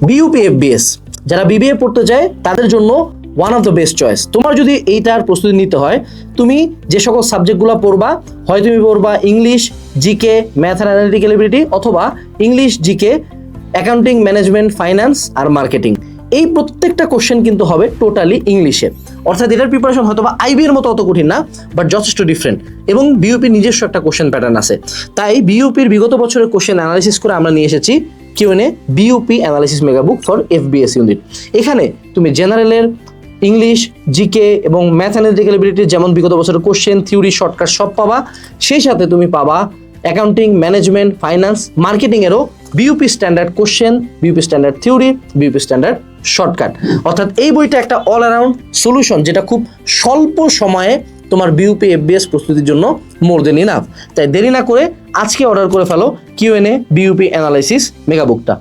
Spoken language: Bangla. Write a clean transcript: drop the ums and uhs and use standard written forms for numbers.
বিইউপি এফবিএস যারা বিবিএ পড়তে চায় তাদের জন্য one of the best choice. তোমার যদি এইটার প্রস্তুতি নিতে হয়, তুমি যে সকল সাবজেক্টগুলো পড়বা, হয় তুমি পড়বা English, GK, math and analytical ability, অথবা English, GK, accounting, management, finance আর মার্কেটিং। এই প্রত্যেকটা কোশ্চেন কিন্তু হবে টোটালি ইংলিশে, অর্থাৎ এটার প্রিপারেশন হয়তো বা আইবি এর মতো অত কঠিন না, বাট যথেষ্ট ডিফারেন্ট, এবং বিইউপির নিজস্ব একটা কোশ্চেন প্যাটার্ন আছে। তাই বিইউপির বিগত বছরের কোশ্চেন অ্যানালিসিস করে আমরা নিয়ে এসেছি Q N A BUP analysis megabook for FBS unit. এখানে তুমি জেনারেলের, ইংলিশ, জিকে এবং ম্যাথ অ্যানালিটিক্যাল এবিলিটি যেমন বিগত বছরের কোশ্চেন, থিওরি, শর্টকাট সব পাবা। সেই সাথে তুমি পাবা অ্যাকাউন্টিং, ম্যানেজমেন্ট, ফাইন্যান্স, মার্কেটিং এরও BUP standard question, BUP standard theory, BUP standard shortcut. অর্থাৎ এই বইটা একটা অল অ্যারাউন্ড সলিউশন, যেটা খুব স্বল্প সময়ে তোমার বিইউপি এফবিএস প্রস্তুতির জন্য মোর দেন ইনাফ। তাই দেরি না করে আজকে অর্ডার করে ফেলো কিউএনএ বিইউপি অ্যানালাইসিস মেগাবুকটা।